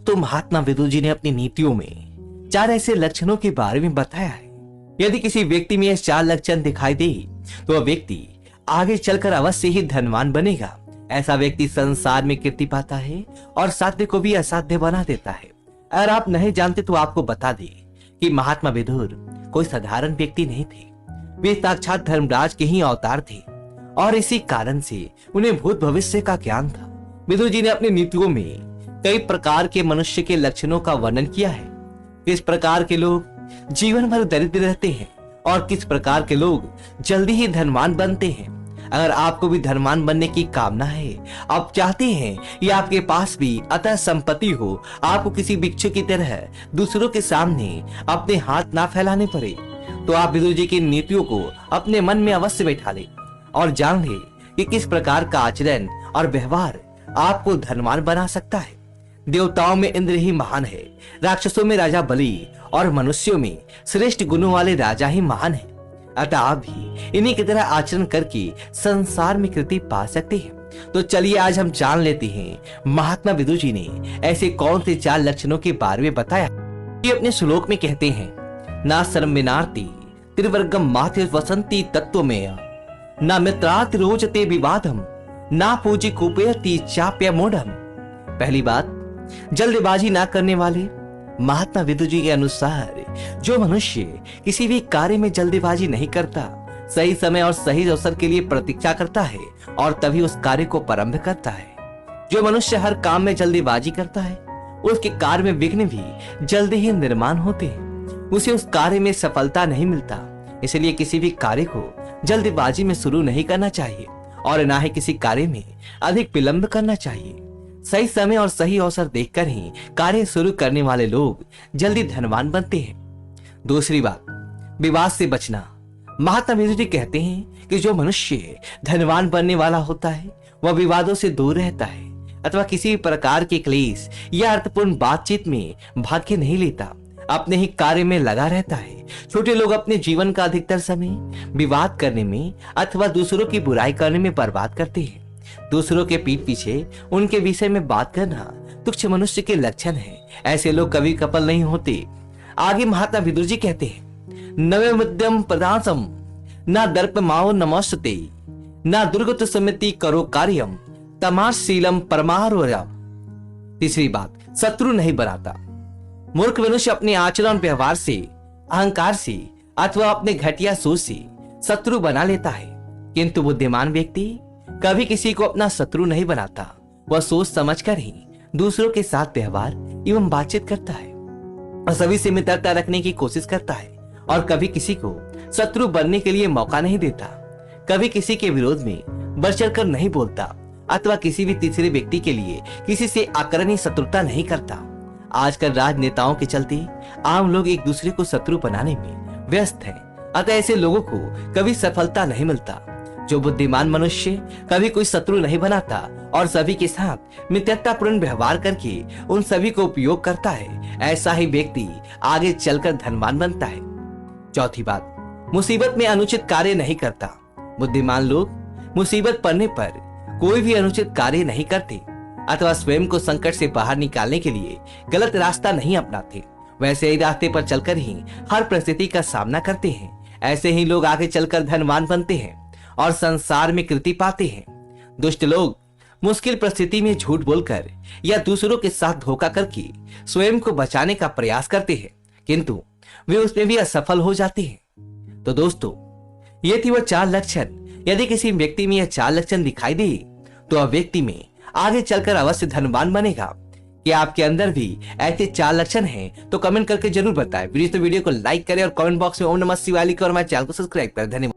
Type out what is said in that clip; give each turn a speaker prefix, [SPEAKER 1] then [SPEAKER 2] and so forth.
[SPEAKER 1] दोस्तों, महात्मा विदुर जी ने अपनी नीतियों में 4 ऐसे लक्षणों के बारे में बताया है। यदि किसी व्यक्ति में ये 4 लक्षण दिखाई दे तो वह व्यक्ति आगे चलकर अवश्य ही धनवान बनेगा। ऐसा व्यक्ति संसार में कीर्ति पाता है और साध्य को भी असाध्य बना देता है। अगर आप नहीं जानते तो आपको बता दें कि महात्मा विदुर कोई साधारण व्यक्ति नहीं थे। वे साक्षात धर्मराज के ही अवतार थे और इसी कारण से उन्हें भूत भविष्य का ज्ञान था। विदुर जी ने अपनी नीतियों में कई प्रकार के मनुष्य के लक्षणों का वर्णन किया है। किस प्रकार के लोग जीवन भर दरिद्र रहते हैं और किस प्रकार के लोग जल्दी ही धनवान बनते हैं। अगर आपको भी धनवान बनने की कामना है, आप चाहते हैं या आपके पास भी अतः संपत्ति हो, आपको किसी भिक्षु की तरह दूसरों के सामने अपने हाथ ना फैलाने पड़े, तो आप विदुर जी की नीतियों को अपने मन में अवश्य बैठा लें और जान ले कि किस प्रकार का आचरण और व्यवहार आपको धनवान बना सकता है। देवताओं में इंद्र ही महान है, राक्षसों में राजा बलि और मनुष्यों में श्रेष्ठ गुणों वाले राजा ही महान है। अतः आप भी इन्हीं की तरह आचरण करके संसार में कृति पा सकते हैं। तो चलिए आज हम जान लेते हैं महात्मा विदुर जी ने ऐसे कौन से 4 लक्षणों के बारे में बताया। ये अपने श्लोक में कहते हैं, ना सर्मिनार्ति त्रिवर्गम माथे वसंती तत्व में, ना मित्रार्थ रोचते विवादम, ना पूजी कुपेयति चाप्य मूढ़म। पहली बात, जल्दबाजी ना करने वाले। महात्मा विदुर जी के अनुसार जो मनुष्य किसी भी कार्य में जल्दबाजी नहीं करता, सही समय और सही अवसर के लिए प्रतीक्षा करता है और तभी उस कार्य को प्रारंभ करता है। जो मनुष्य हर काम में जल्दबाजी करता है, उसके कार्य में विघ्न भी जल्दी ही निर्माण होते हैं, उसे उस कार्य में सफलता नहीं मिलता। इसलिए किसी भी कार्य को जल्दबाजी में शुरू नहीं करना चाहिए और न ही किसी कार्य में अधिक विलंब करना चाहिए। सही समय और सही अवसर देखकर ही कार्य शुरू करने वाले लोग जल्दी धनवान बनते हैं। दूसरी बात, विवाद से बचना। महात्मा विदुर जी कहते हैं कि जो मनुष्य धनवान बनने वाला होता है वह विवादों से दूर रहता है अथवा किसी भी प्रकार के क्लेश या अर्थपूर्ण बातचीत में भाग के नहीं लेता, अपने ही कार्य में लगा रहता है। छोटे लोग अपने जीवन का अधिकतर समय विवाद करने में अथवा दूसरों की बुराई करने में बर्बाद करते हैं। दूसरों के पीठ पीछे उनके विषय में बात करना तुच्छ मनुष्य के लक्षण है। ऐसे लोग कभी सफल नहीं होते। आगे महात्मा विदुर जी कहते हैं, नवे मध्यम प्रदासम, ना दर्प माओ नमस्ते, ना दुर्गत समिति करो कार्यम, तमाशीलम परमारोयम। तीसरी बात, शत्रु नहीं बनाता। मूर्ख मनुष्य अपने आचरण व्यवहार से, अहंकार से अथवा अपने घटिया सोच से शत्रु बना लेता है, किंतु बुद्धिमान व्यक्ति कभी किसी को अपना शत्रु नहीं बनाता। वह सोच समझकर ही दूसरों के साथ व्यवहार एवं बातचीत करता है और सभी से मित्रता रखने की कोशिश करता है और कभी किसी को शत्रु बनने के लिए मौका नहीं देता। कभी किसी के विरोध में बढ़ चढ़कर नहीं बोलता अथवा किसी भी तीसरे व्यक्ति के लिए किसी से आकर्षणीय शत्रुता नहीं करता। आजकल राजनेताओं के चलते आम लोग एक दूसरे को शत्रु बनाने में व्यस्त हैं। अतः ऐसे लोगों को कभी सफलता नहीं मिलता। जो बुद्धिमान मनुष्य कभी कोई शत्रु नहीं बनाता और सभी के साथ मित्रतापूर्ण व्यवहार करके उन सभी को उपयोग करता है, ऐसा ही व्यक्ति आगे चलकर धनवान बनता है। चौथी बात, मुसीबत में अनुचित कार्य नहीं करता। बुद्धिमान लोग मुसीबत पड़ने पर कोई भी अनुचित कार्य नहीं करते अथवा स्वयं को संकट से बाहर निकालने के लिए गलत रास्ता नहीं अपनाते। वैसे ही रास्ते पर चलकर ही हर परिस्थिति का सामना करते हैं। ऐसे ही लोग आगे चलकर धनवान बनते हैं और संसार में कृति पाते हैं। दुष्ट लोग मुश्किल परिस्थिति में झूठ बोलकर या दूसरों के साथ धोखा करके स्वयं को बचाने का प्रयास करते हैं, किंतु वे उसमें भी असफल हो जाते हैं। तो दोस्तों, ये थी वह 4 लक्षण। यदि किसी व्यक्ति में यह 4 लक्षण दिखाई दे तो वह व्यक्ति में आगे चलकर अवश्य धनवान बनेगा। कि आपके अंदर भी ऐसे 4 लक्षण हैं तो कमेंट करके जरूर बताएं। वीडियो को लाइक करें और कमेंट बॉक्स में ओम नमः शिवाय लिखें और हमारे चैनल को सब्सक्राइब करें। धन्यवाद।